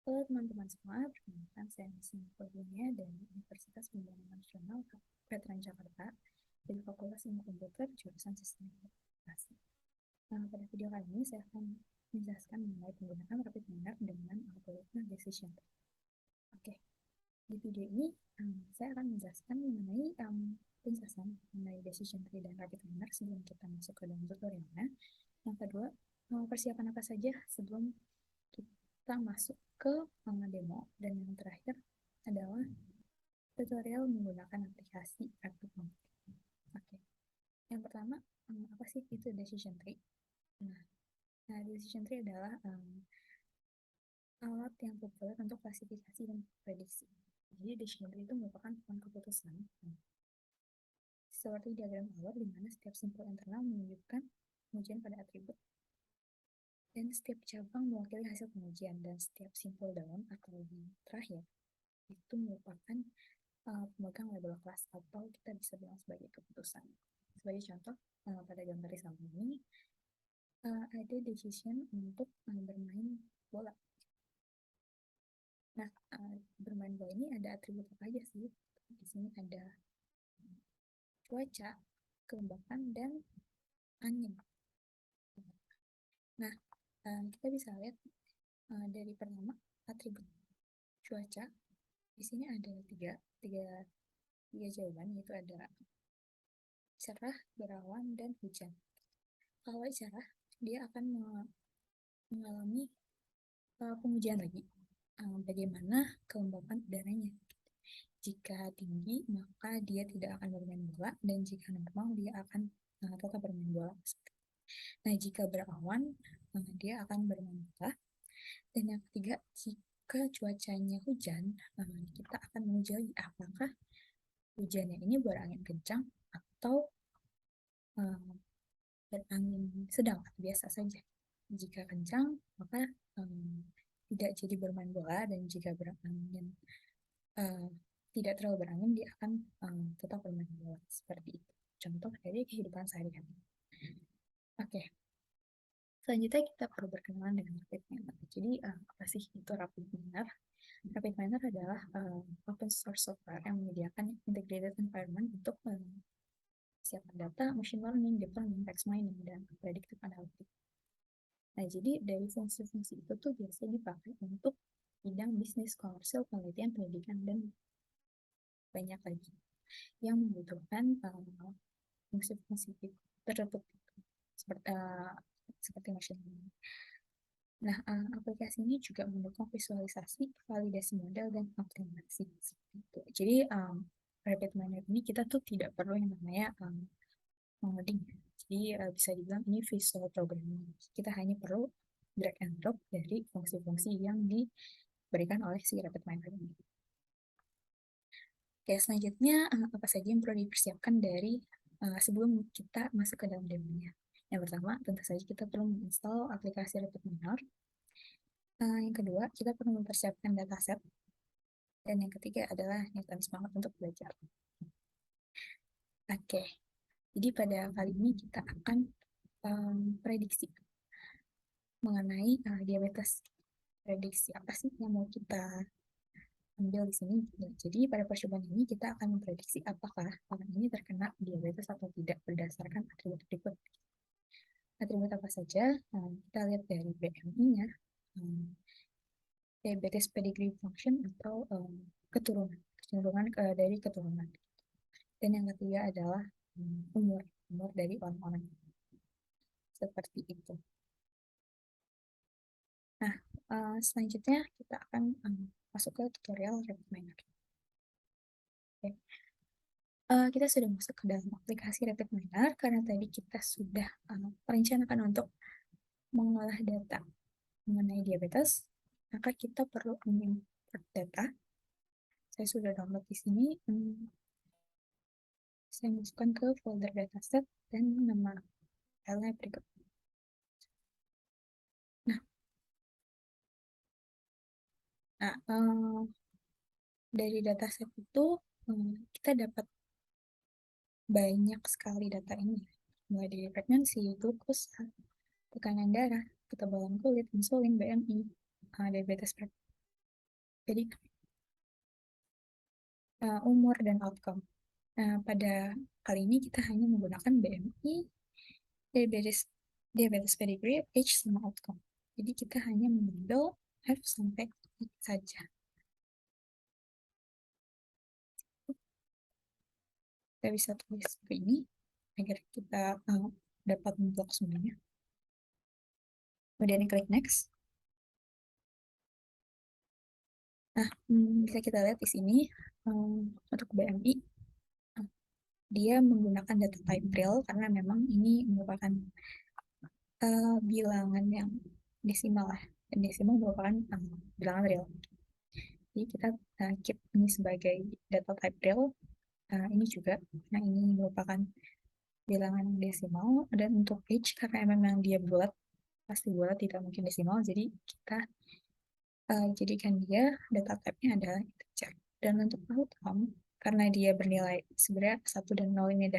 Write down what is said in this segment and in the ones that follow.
Halo teman-teman semua, perkenalkan saya Nisma Kurnia dari Universitas Pembangunan Nasional Veteran Jakarta dari Fakultas Ilmu Komputer jurusan Sistem Informasi. Pada video kali ini saya akan menjelaskan mengenai penggunaan rapid miner dengan algoritma decision tree. Oke, di video ini saya akan menjelaskan mengenai penjelasan mengenai decision tree dan rapid miner sebelum kita masuk ke dalam tutorialnya. Yang kedua, persiapan apa saja sebelum kita masuk ke demo, dan yang terakhir adalah tutorial menggunakan aplikasi Rapid Miner. Oke, yang pertama apa sih itu decision tree? Nah, decision tree adalah alat yang populer untuk klasifikasi dan prediksi. Jadi decision tree itu merupakan pohon keputusan seperti diagram awal di mana setiap simpul internal menunjukkan pengujian pada atribut dan setiap cabang mewakili hasil pengujian, dan setiap simpul dalam atau di terakhir itu merupakan pemegang label kelas atau kita bisa bilang sebagai keputusan. Sebagai contoh, pada gambar di samping ini ada decision untuk bermain bola. Nah, bermain bola ini ada atribut apa aja sih? Di sini ada cuaca, kelembapan, dan angin. Nah, kita bisa lihat dari pertama atribut cuaca. Di sini ada tiga jawaban, yaitu ada cerah, berawan, dan hujan. Kalau cerah, dia akan mengalami pengujian lagi. Bagaimana kelembapan udaranya. Jika tinggi, maka dia tidak akan bermain bola, dan jika normal, dia akan tetap bermain bola. Nah, jika berawan, dia akan bermain bola. Dan yang ketiga, jika cuacanya hujan, kita akan menguji apakah hujannya ini berangin kencang atau berangin sedang atau biasa saja. Jika kencang, maka tidak jadi bermain bola, dan jika berangin tidak terlalu berangin, dia akan tetap bermain bola. Seperti itu. Contoh dari kehidupan sehari-hari. Oke. Selanjutnya kita perlu berkenalan dengan rapid miner. Jadi apa sih itu rapid miner? Rapid miner adalah open source software yang menyediakan integrated environment untuk siapkan data, machine learning, deep learning, text mining, dan predictive analytics. Nah, jadi dari fungsi-fungsi itu tuh biasanya dipakai untuk bidang bisnis, komersil, penelitian, pendidikan, dan banyak lagi yang membutuhkan fungsi-fungsi tertutup seperti machine learning. Nah, aplikasi ini juga mendukung visualisasi, validasi model, dan optimasi. Jadi, rapid miner ini kita tuh tidak perlu yang namanya mengoding. Jadi, bisa dibilang ini visual programming. Kita hanya perlu drag and drop dari fungsi-fungsi yang diberikan oleh si rapid miner ini. Oke, selanjutnya apa saja yang perlu dipersiapkan dari sebelum kita masuk ke dalam demonya. Yang pertama, tentu saja kita perlu menginstal aplikasi rapid miner. Yang kedua, kita perlu mempersiapkan dataset. Dan yang ketiga adalah niatan semangat untuk belajar. Oke, jadi pada kali ini kita akan prediksi mengenai diabetes. Prediksi apa sih yang mau kita ambil di sini? Jadi pada percobaan ini kita akan memprediksi apakah orang ini terkena diabetes atau tidak berdasarkan atribut berikut. Atribut apa saja? Kita lihat dari BMI-nya, diabetes pedigree function atau keturunan, kecenderungan dari keturunan. Dan yang ketiga adalah umur dari orang-orang. Seperti itu. Nah, selanjutnya kita akan masuk ke tutorial rapid miner. Oke. Kita sudah masuk ke dalam aplikasi rapid miner karena tadi kita sudah merencanakan untuk mengolah data mengenai diabetes, maka kita perlu mengimport data. Saya sudah download di sini. Saya masukkan ke folder dataset dan nama filenya berikut. Nah, dari dataset itu kita dapat banyak sekali data ini, mulai dari frekuensi, glukosa, tekanan darah, ketebalan kulit, insulin, BMI, diabetes Jadi umur dan outcome. Pada kali ini kita hanya menggunakan BMI, diabetes pedigree, age, sama outcome. Jadi kita hanya mengambil F sampai I saja. Kita bisa tulis seperti ini agar kita dapat memblok semuanya. Kemudian klik next. Nah, bisa kita lihat di sini untuk BMI dia menggunakan data type real karena memang ini merupakan bilangan yang desimal lah. Dan desimal merupakan bilangan real. Jadi kita keep ini sebagai data type real. Ini juga, nah ini merupakan bilangan desimal. Dan untuk age, karena memang dia bulat, pasti bulat, tidak mungkin desimal. Jadi kita jadikan dia data type-nya adalah integer. Dan untuk outcome, karena dia bernilai sebenarnya 1 dan 0 ini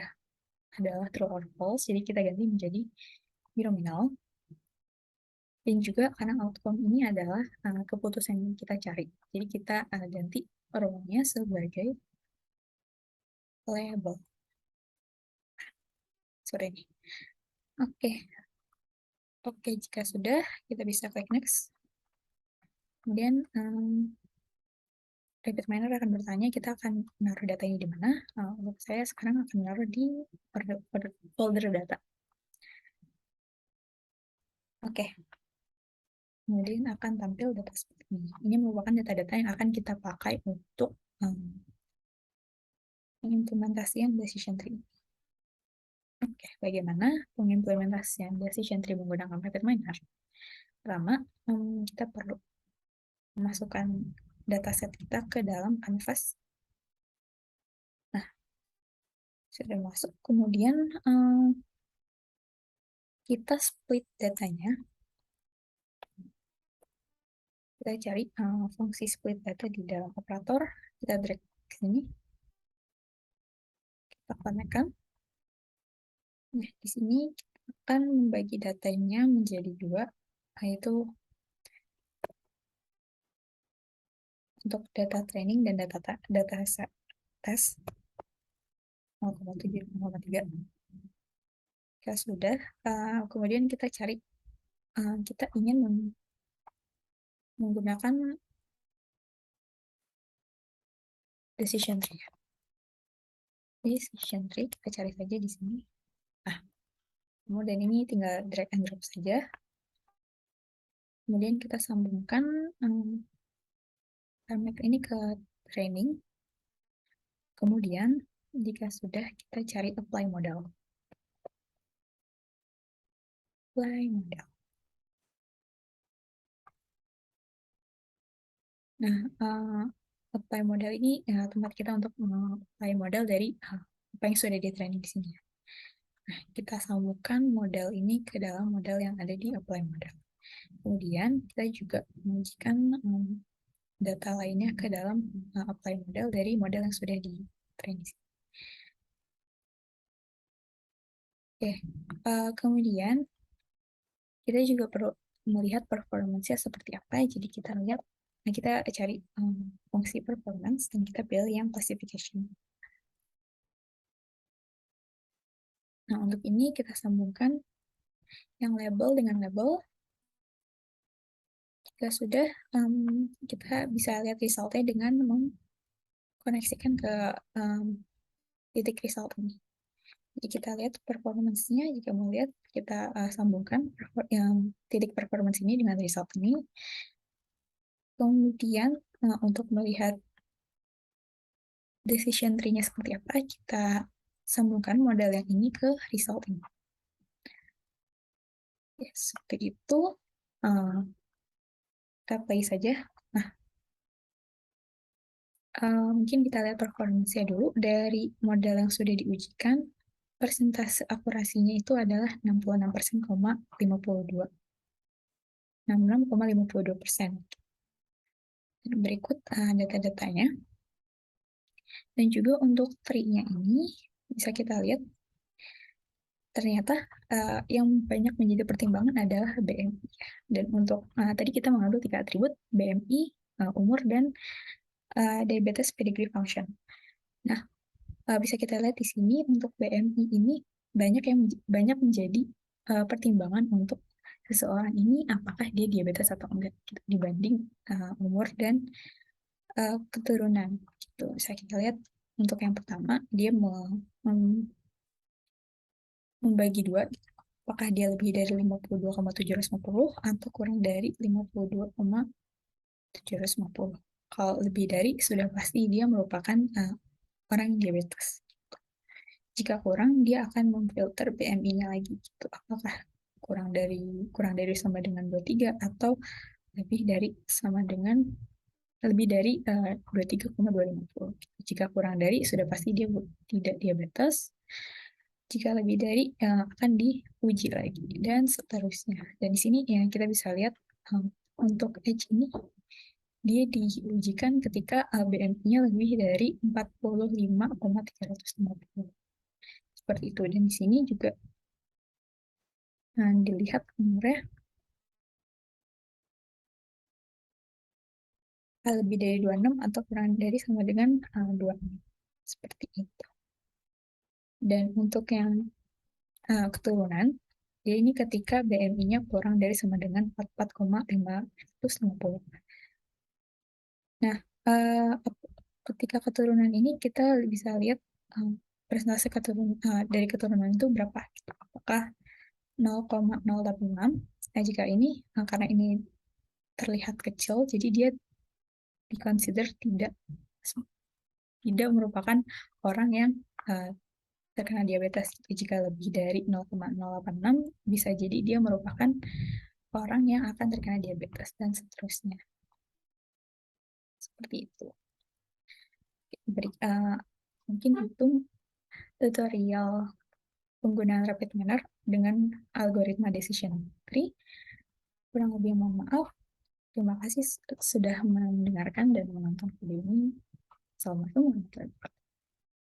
adalah true or false, jadi kita ganti menjadi binomial. Dan juga karena outcome ini adalah keputusan yang kita cari. Jadi kita ganti role-nya sebagai label. Sorry nih. Oke, jika sudah, kita bisa klik next. Kemudian Rapid Miner akan bertanya kita akan menaruh data ini di mana. Untuk saya sekarang akan menaruh di folder data. Oke. Kemudian akan tampil data seperti ini. Ini merupakan data-data yang akan kita pakai untuk pengimplementasian decision tree. Oke, bagaimana pengimplementasian decision tree menggunakan Rapid Miner? Pertama, kita perlu memasukkan dataset kita ke dalam Canvas. Nah, sudah masuk. Kemudian kita split datanya. Kita cari fungsi split data di dalam operator. Kita drag ke sini. Kita konekkan. Nah, di sini kita akan membagi datanya menjadi 2, yaitu untuk data training dan data set test 0,7, 0,3. Jika sudah, kemudian kita cari, kita ingin menggunakan decision tree. Decision tree kita cari saja di sini. Kemudian ini tinggal drag and drop saja. Kemudian kita sambungkan parameter ini ke training. Kemudian jika sudah, kita cari apply model. Apply model. Nah, apply model ini tempat kita untuk apply model dari apa yang sudah di training di sini. Nah, kita sambungkan model ini ke dalam model yang ada di apply model. Kemudian kita juga mengujikan data lainnya ke dalam apply model dari model yang sudah di training. Oke, kemudian kita juga perlu melihat performance-nya seperti apa. Jadi kita lihat, nah kita cari fungsi performance dan kita pilih yang classification. Nah, untuk ini kita sambungkan yang label dengan label. Jika sudah, kita bisa lihat resultnya dengan mengkoneksikan ke titik result ini. Jadi kita lihat performance-nya, jika mau lihat, kita sambungkan yang titik performance ini dengan result ini. Kemudian untuk melihat decision tree-nya seperti apa, kita sambungkan model yang ini ke result ini. Ya, seperti itu. Kita play saja. Nah, mungkin kita lihat performance-nya dulu. Dari model yang sudah diujikan, persentase akurasinya itu adalah 66,52. 66,52%. Berikut data-datanya. Dan juga untuk tree-nya ini, bisa kita lihat, ternyata yang banyak menjadi pertimbangan adalah BMI. Dan untuk tadi kita mengambil 3 atribut, BMI, umur dan diabetes pedigree function. Nah, bisa kita lihat di sini untuk BMI ini banyak menjadi pertimbangan untuk seseorang ini apakah dia diabetes atau enggak gitu, dibanding umur dan keturunan gitu. Bisa kita lihat untuk yang pertama dia membagi dua, apakah dia lebih dari 52,750 atau kurang dari 52,750. Kalau lebih dari sudah pasti dia merupakan orang diabetes. Jika kurang, dia akan memfilter BMI-nya lagi gitu. Apakah kurang dari sama dengan 23 atau lebih dari sama dengan lebih dari 23,250. Jika kurang dari sudah pasti dia tidak diabetes. Jika lebih dari akan diuji lagi dan seterusnya. Dan di sini yang kita bisa lihat untuk age ini dia diujikan ketika BMI-nya lebih dari 45,350. Seperti itu. Dan di sini juga dilihat umurnya lebih dari 26 atau kurang dari sama dengan 26. Seperti itu. Dan untuk yang keturunan, dia ini ketika BMI-nya kurang dari sama dengan 44,550. Nah, ketika keturunan ini kita bisa lihat persentase dari keturunan itu berapa. Apakah 0,086. Nah, jika ini, karena ini terlihat kecil, jadi dia dikonsider tidak merupakan orang yang terkena diabetes. Jika lebih dari 0,086, bisa jadi dia merupakan orang yang akan terkena diabetes, dan seterusnya. Seperti itu. Mungkin itu tutorial penggunaan rapid manner dengan algoritma decision tree. Kurang lebih mohon maaf. Terima kasih sudah mendengarkan dan menonton video ini. Assalamualaikum warahmatullahi wabarakatuh.